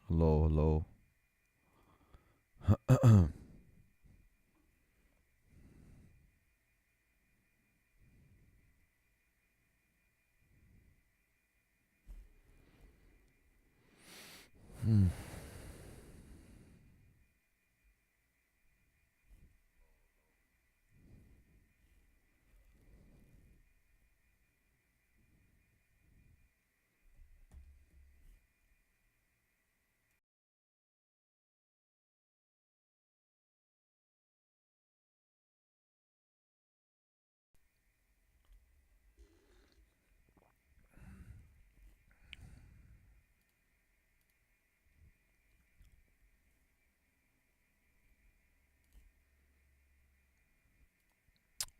Hello, hello. Hmm.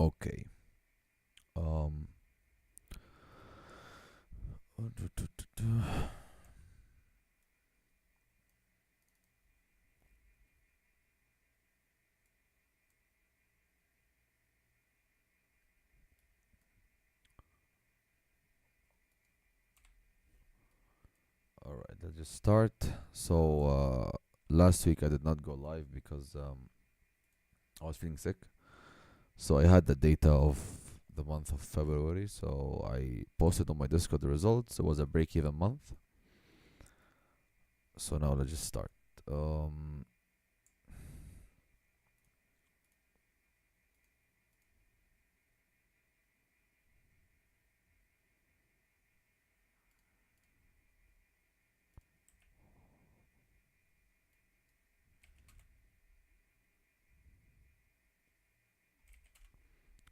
Okay. Um. All right. Let's just start. So last week I did not go live because I was feeling sick. So I had the data of the month of February. So I posted on my Discord the results. It was a break-even month. So now let's just start. Um.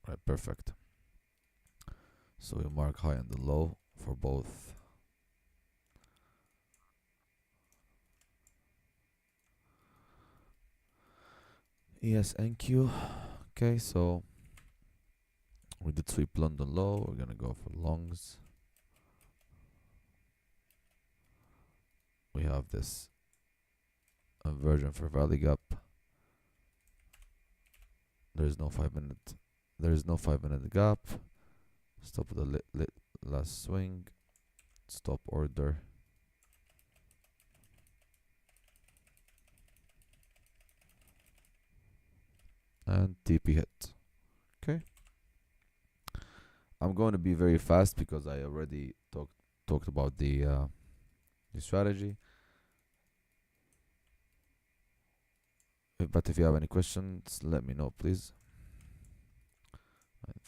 Right. Perfect. So we mark high and the low for both. Yes, NQ. Okay. So we did sweep London low. We're gonna go for longs. We have this inversion for valley gap. There is no 5 minute. There is no 5 minute gap. Stop the last swing. Stop order. And TP hit. Okay. I'm going to be very fast because I already talked about the strategy. But if you have any questions, let me know, please.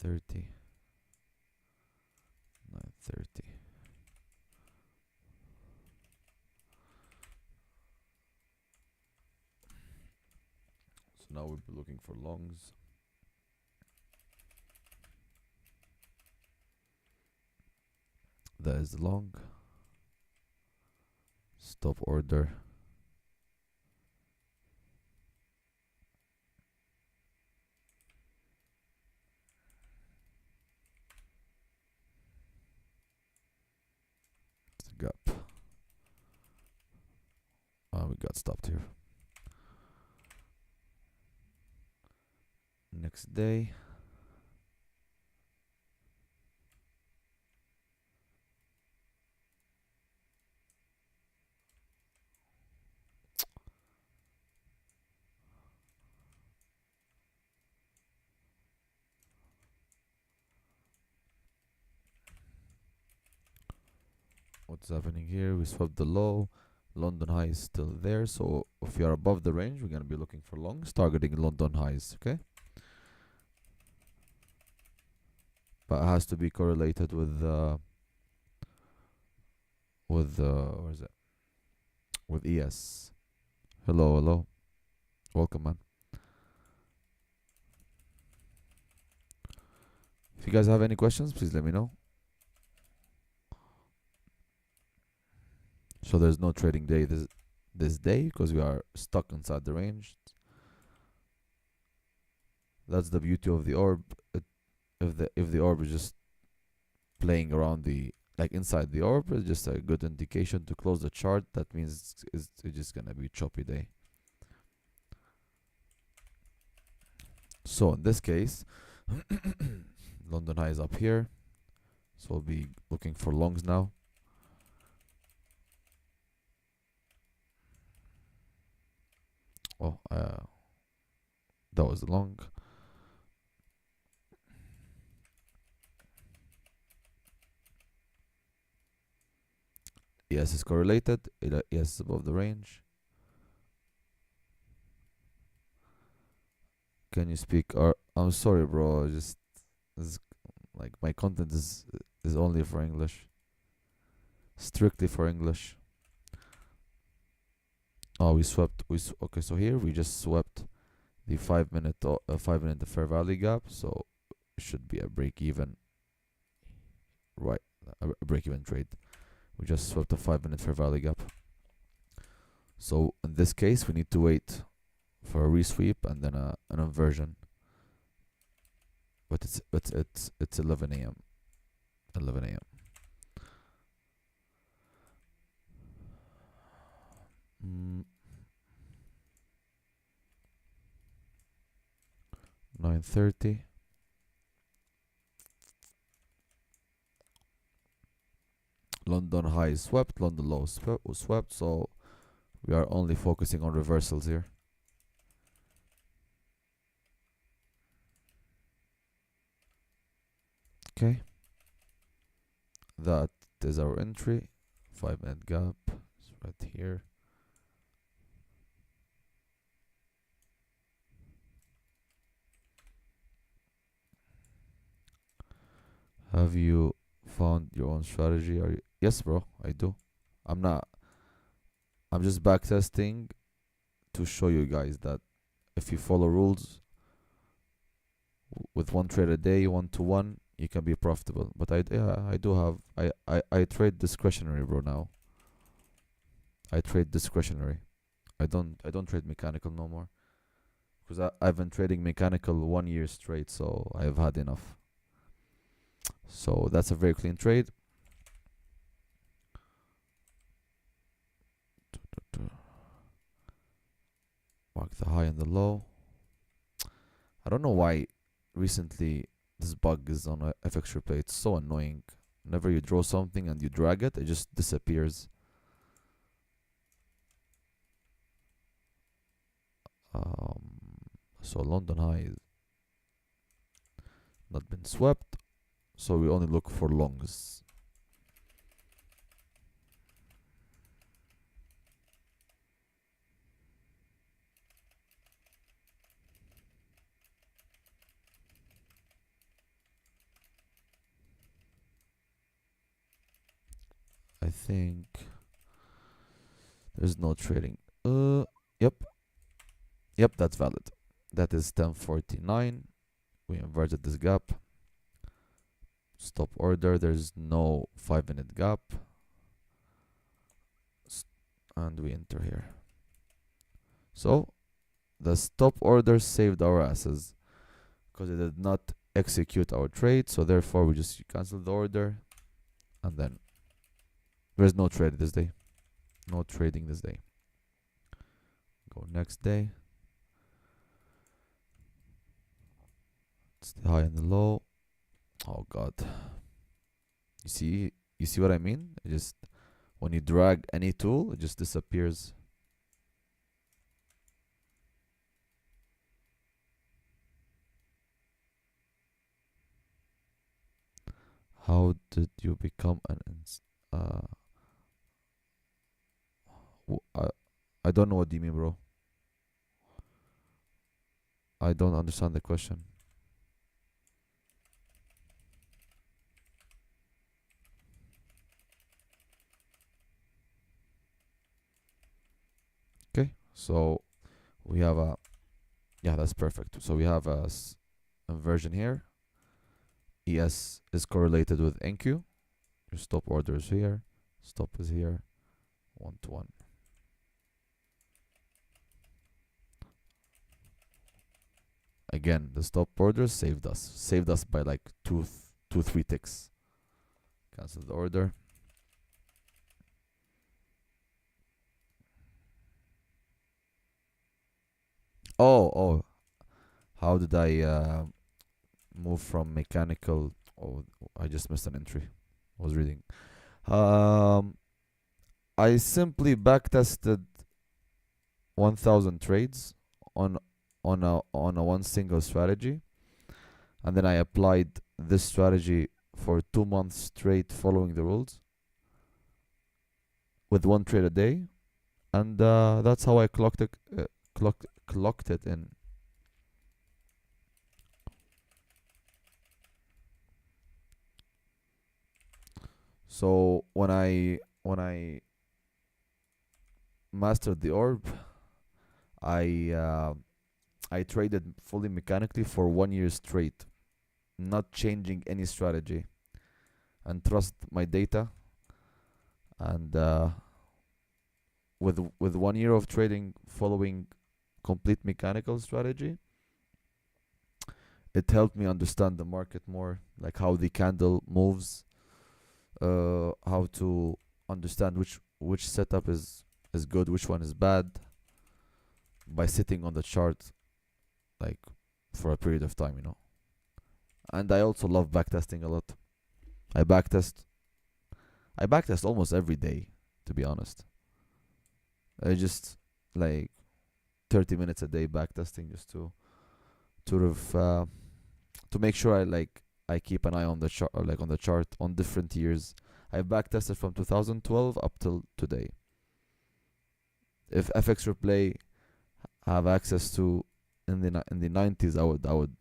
9:30. 9:30. So now we'll be looking for longs. That is the long. Stop order. It's the gap. We got stopped here. Next day. What's happening here? We swapped the low. London high is still there. So if you are above the range, we're gonna be looking for longs, targeting London highs. Okay, but it has to be correlated with where is it? With ES. Hello, hello. Welcome, man. If you guys have any questions, please let me know. So there's no trading day this day because we are stuck inside the range. That's the beauty of the orb. If the orb is just playing around the like inside the orb, it's just a good indication to close the chart. That means it's just gonna be a choppy day. So in this case, London high is up here, so we'll be looking for longs now. Oh, that was long. ES is correlated. ES is above the range. Can you speak? Or I'm sorry, bro. Just is like my content is only for English, strictly for English. Oh, we swept. Okay. So here we just swept the 5 minute 5 minute fair value gap. So it should be a break even, right? A break even trade. We just swept a 5 minute fair value gap. So in this case, we need to wait for a resweep and then an inversion. But it's 11 a.m. 11 a.m. 9:30. London high swept, London low swept, so we are only focusing on reversals here. Okay, that is our entry. 5 minute gap is right here. Have you found your own strategy? Are you? Yes, bro, I do. I'm not. I'm just backtesting to show you guys that if you follow rules with one trade a day, 1 to 1, you can be profitable. But I do have. I trade discretionary, bro. Now I trade discretionary. I don't trade mechanical no more because I've been trading mechanical 1 year straight, so I've had enough. So that's a very clean trade. Mark the high and the low. I don't know why recently this bug is on a FX replay. It's so annoying. Whenever you draw something and you drag it, it just disappears. So London high is not been swept, so we only look for longs. I think there's no trading. Yep. Yep, that's valid. That is 1049. We inverted this gap. Stop order. There's no 5 minute gap. And we enter here. So the stop order saved our asses because it did not execute our trade. So therefore we just cancel the order and then there's no trade this day. No trading this day. Go next day. It's the high and the low. Oh god. You see what I mean? It just when you drag any tool, it just disappears. How did you become an I don't know what you mean, bro. I don't understand the question. Okay, so we have a that's perfect. So we have a inversion here. ES is correlated with NQ. Your stop order is here. Stop is here. 1 to 1. Again, the stop order saved us. Saved us by like 3 ticks. Cancel the order. Oh. How did I move from mechanical? Oh, I just missed an entry. I was reading. I simply backtested 1,000 trades on a one single strategy, and then I applied this strategy for 2 months straight, following the rules with one trade a day, and that's how I clocked it in. So when I mastered the orb, I uh, I traded fully mechanically for 1 year straight, not changing any strategy, and trust my data. And with 1 year of trading following complete mechanical strategy, it helped me understand the market more, like how the candle moves, how to understand which setup is good, which one is bad, by sitting on the chart like for a period of time, you know. And I also love backtesting a lot. I backtest I backtest almost every day, to be honest. I just like 30 minutes a day backtesting, just to sort of to make sure I keep an eye on the chart, like on the chart on different years. I backtested from 2012 up till today. If FX Replay have access to in the 90s,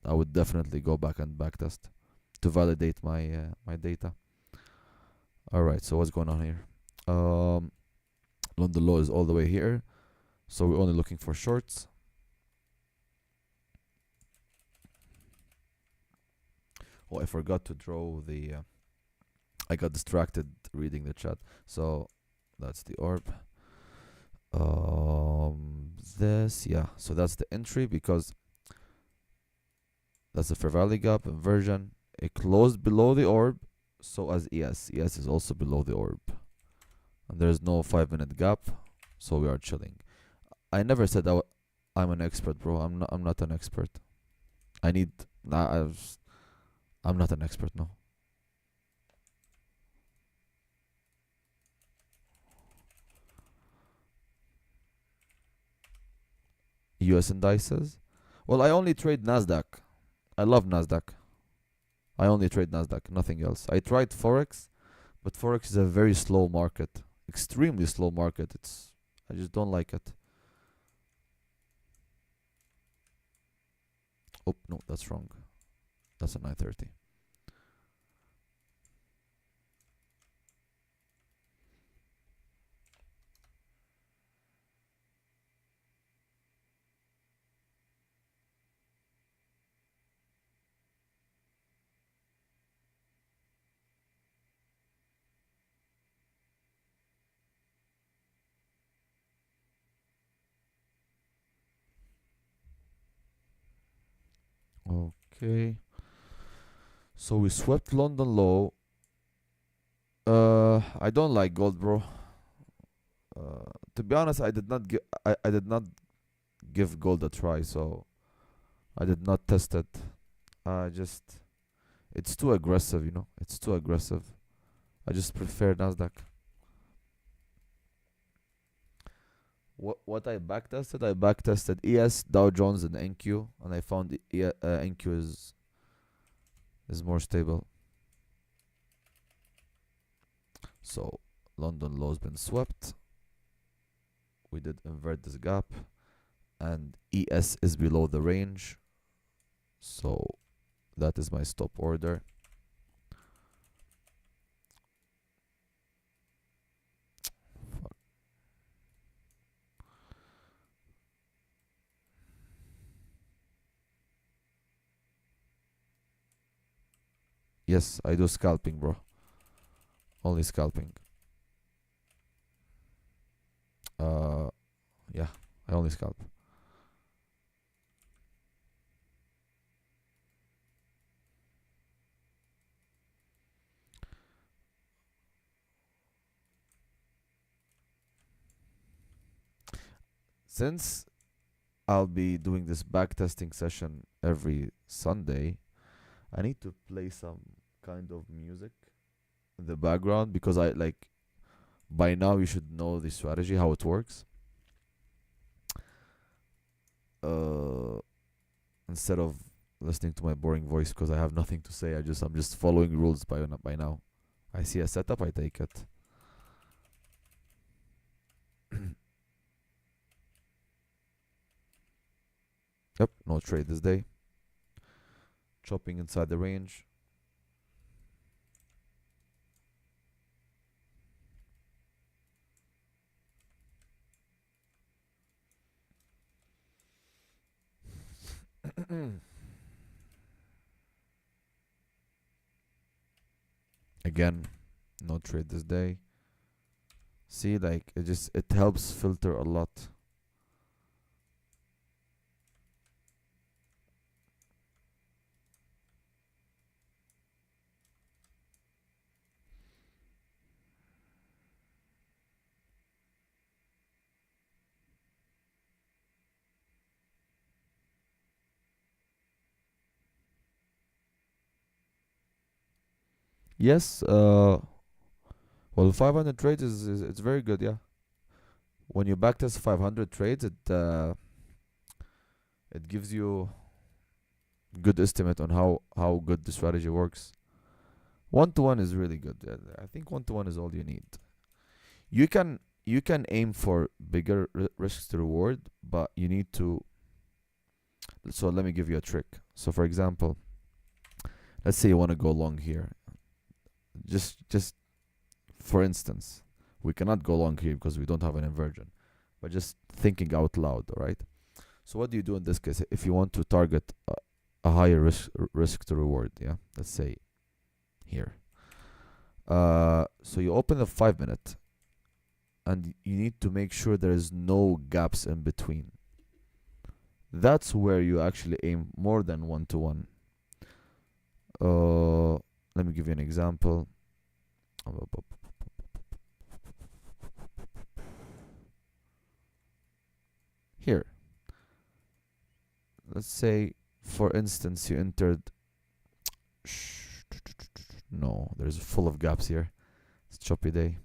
I would definitely go back and backtest to validate my data. All right, so what's going on here? London low is all the way here, so we're only looking for shorts. Oh, I forgot to draw the. I got distracted reading the chat. So that's the orb. This, yeah. So that's the entry, because that's the fair value gap inversion. It closed below the orb, so as ES. ES is also below the orb, and there's no 5 minute gap, so we are chilling. I never said I'm an expert, bro. I'm not an expert. I need. I'm not an expert, no. US indices. Well, I only trade Nasdaq. I love Nasdaq. I only trade Nasdaq, nothing else. I tried Forex, but Forex is a very slow market, extremely slow market. I just don't like it. Oh no, that's wrong. That's a 930. Okay. So we swept London low. I don't like gold, bro. To be honest, I did not give gold a try, so I did not test it. Just it's too aggressive, you know. It's too aggressive. I just prefer Nasdaq. What I backtested? I backtested ES, Dow Jones, and NQ, and I found NQ is more stable. So London low's been swept. We did invert this gap, and ES is below the range, so that is my stop order. Fuck. Yes, I do scalping, bro. Only scalping. Yeah, I only scalp. Since I'll be doing this backtesting session every Sunday, I need to play some kind of music in the background, because I like by now you should know the strategy, how it works. uh, instead of listening to my boring voice because I have nothing to say. I'm just following rules by now. I see a setup, I take it. Yep, no trade this day. Chopping inside the range. Again, no trade this day. See, like it helps filter a lot. Yes, well, 500 trades is it's very good, yeah. When you backtest 500 trades, it gives you good estimate on how good the strategy works. 1-to-1 is really good. I think 1-to-1 is all you need. You can aim for bigger risks to reward, but you need to. So let me give you a trick. So for example, let's say you want to go long here. Just for instance, we cannot go long here because we don't have an inversion. But just thinking out loud, all right? So what do you do in this case if you want to target a higher risk to reward? Yeah, let's say here. So you open the 5-minute, and you need to make sure there is no gaps in between. That's where you actually aim more than 1-to-1. Let me give you an example. Here, let's say, for instance, you entered. No, there's full of gaps here. It's choppy day.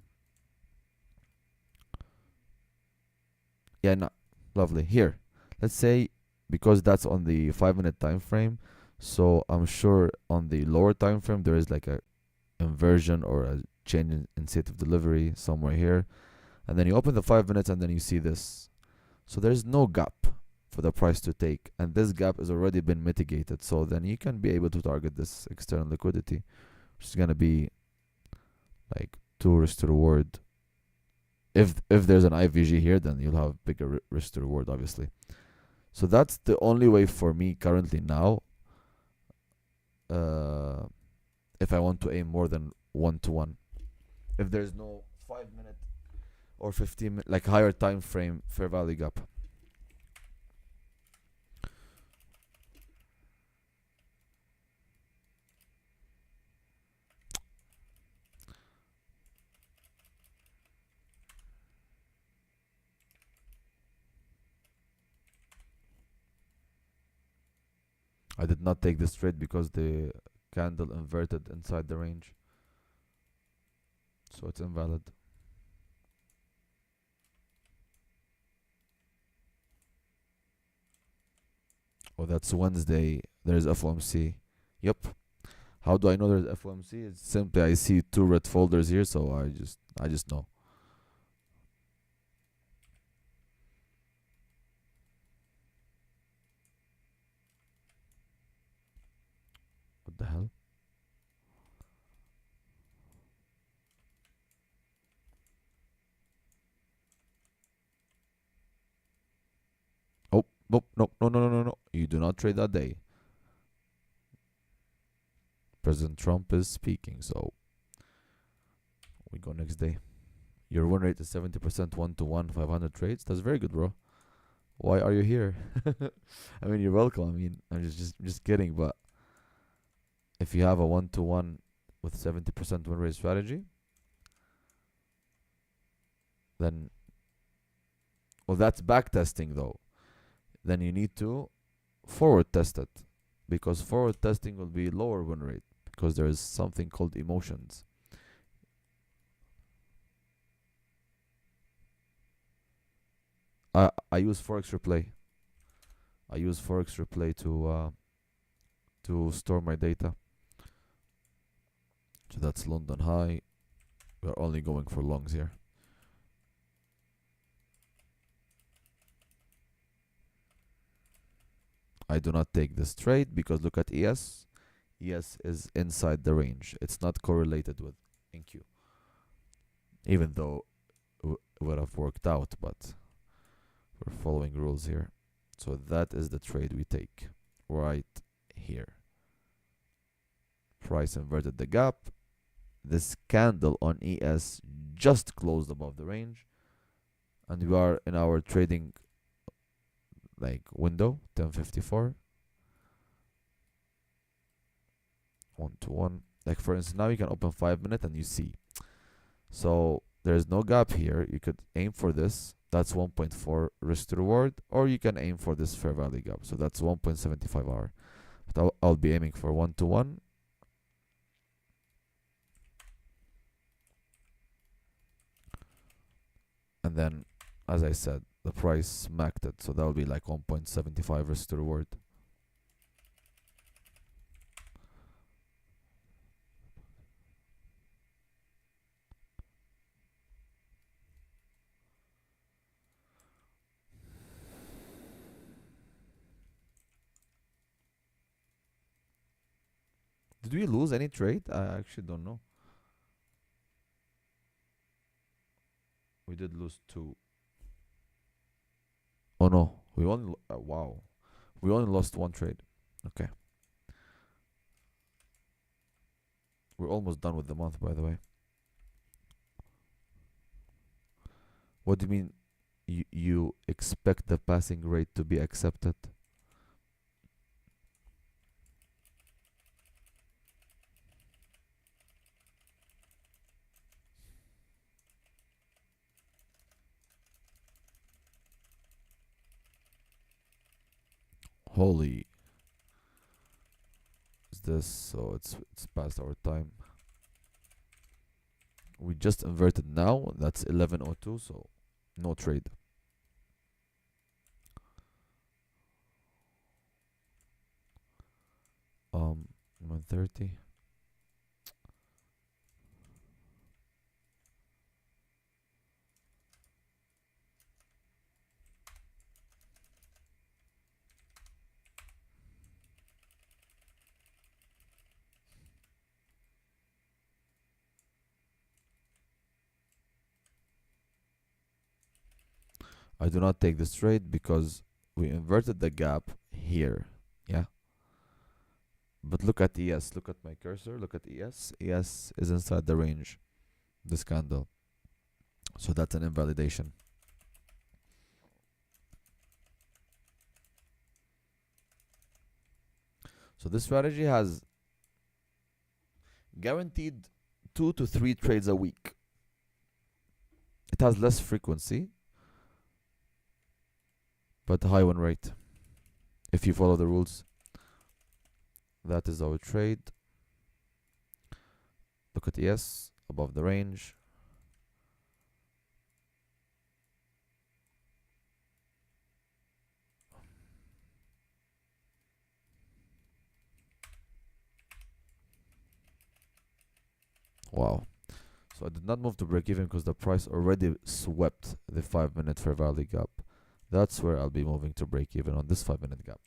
Yeah, no, lovely. Here, let's say, because that's on the 5-minute time frame, so I'm sure on the lower time frame there is like a inversion or a change in state of delivery somewhere here, and then you open the 5 minutes and then you see this. So there's no gap for the price to take, and this gap has already been mitigated. So then you can be able to target this external liquidity, which is gonna be like 2 risk to reward. If there's an IVG here, then you'll have bigger risk to reward, obviously. So that's the only way for me currently now. If I want to aim more than 1-to-1, if there's no 5-minute or 15-minute, like higher time frame fair value gap. I did not take this trade because the candle inverted inside the range, so it's invalid. Oh, that's Wednesday. There's FOMC. Yep. How do I know there's FOMC? It's simply I see 2 red folders here, so I just know. What the hell? Oh, nope, no, no, no, no, no, no. You do not trade that day. President Trump is speaking, so we go next day. Your win rate is 70%, 1-to-1, 500 trades. That's very good, bro. Why are you here? I mean, you're welcome. I mean, I'm just kidding, but if you have a 1-to-1 with 70% win rate strategy, then, well, that's backtesting though. Then you need to forward test it, because forward testing will be lower win rate because there is something called emotions. I use Forex Replay. I use Forex Replay to store my data. So that's London high. We're only going for longs here. I do not take this trade because look at ES. ES is inside the range. It's not correlated with NQ. Even though it would have worked out, but we're following rules here. So that is the trade we take right here. Price inverted the gap. This candle on ES just closed above the range, and we are in our trading like window 1054 1-to-1. Like for instance, now you can open 5-minute and you see. So there's no gap here. You could aim for this. That's 1.4 risk to reward, or you can aim for this fair value gap. So that's 1.75 hour. But I'll be aiming for 1-to-1. And then, as I said, the price smacked it. So that will be like 1.75 risk to reward. Did we lose any trade? I actually don't know. We did lose 2. Oh no, we only wow, we only lost 1 trade. Okay, we're almost done with the month, by the way. What do you mean? You expect the passing rate to be accepted? Holy, is this? So it's past our time. We just inverted now. That's 11:02. So no trade. Um, 130. I do not take this trade because we inverted the gap here. Yeah. But look at ES. Look at my cursor. Look at ES. ES is inside the range. This candle. So that's an invalidation. So this strategy has guaranteed 2 to 3 trades a week. It has less frequency, but high win rate if you follow the rules. That is our trade. Look at ES above the range. Wow. So I did not move to break even because the price already swept the 5-minute fair value gap. That's where I'll be moving to break even, on this 5-minute gap.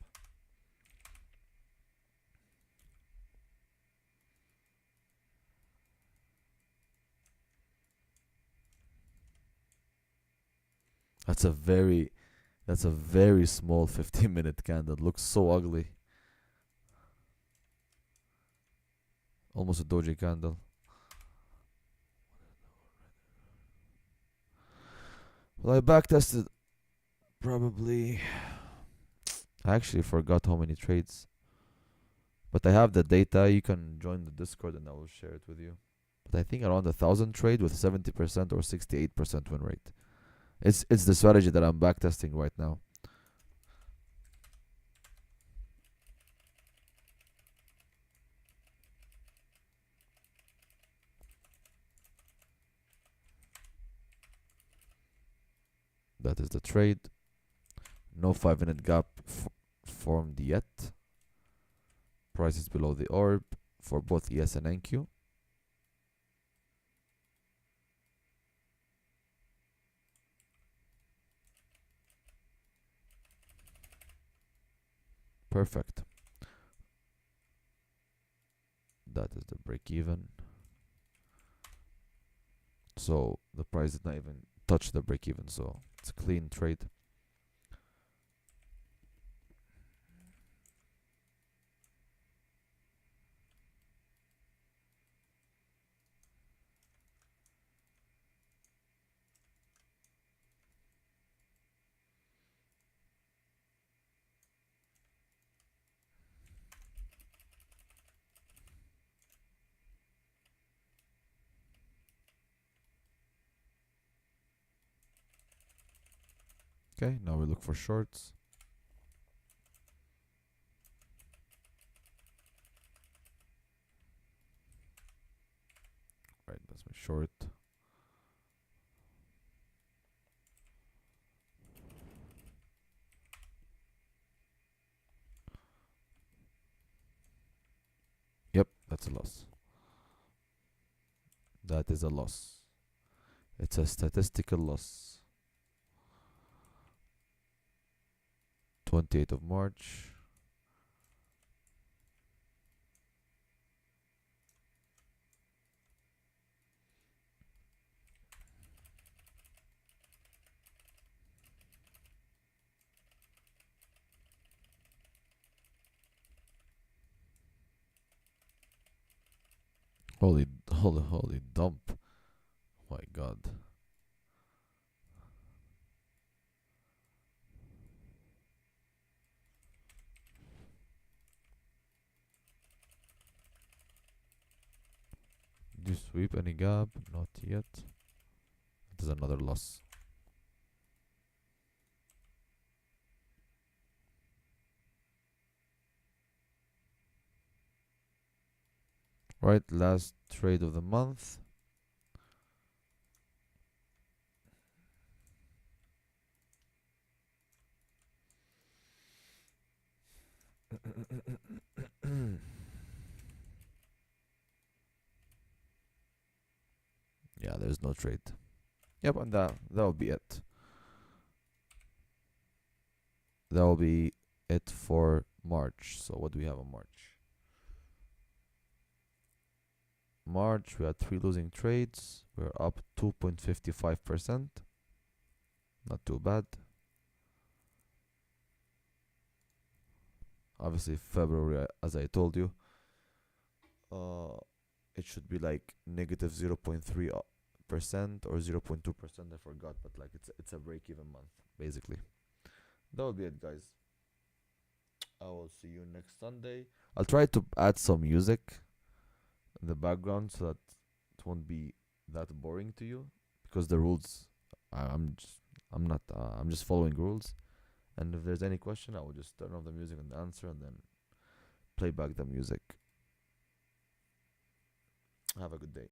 That's a very small 15-minute candle. It looks so ugly. Almost a doji candle. Well, I backtested probably. I actually forgot how many trades. But I have the data. You can join the Discord and I will share it with you. But I think around 1,000 trade with 70% or 68% win rate. It's the strategy that I'm backtesting right now. That is the trade. No 5-minute gap formed yet. Price is below the orb for both ES and NQ. Perfect. That is the break even. So the price did not even touch the break even, so it's a clean trade. Okay, now we look for shorts. Right, that's my short. Yep, that's a loss. That is a loss. It's a statistical loss. 28th of March. Holy dump. My god. Did you sweep any gap? Not yet. It is another loss. Right, last trade of the month. Yeah, there's no trade. Yep, and that will be it. That will be it for March. So what do we have on March? March, we had 3 losing trades. We're up 2.55%. Not too bad. Obviously, February, as I told you, it should be like negative 0.3% or 0.2%. I forgot, but like it's a break-even month basically. That will be it, guys. I will see you next Sunday. I'll try to add some music in the background so that it won't be that boring to you, because the rules, I'm not I'm just following rules. And if there's any question, I will just turn off the music and answer, and then play back the music. Have a good day.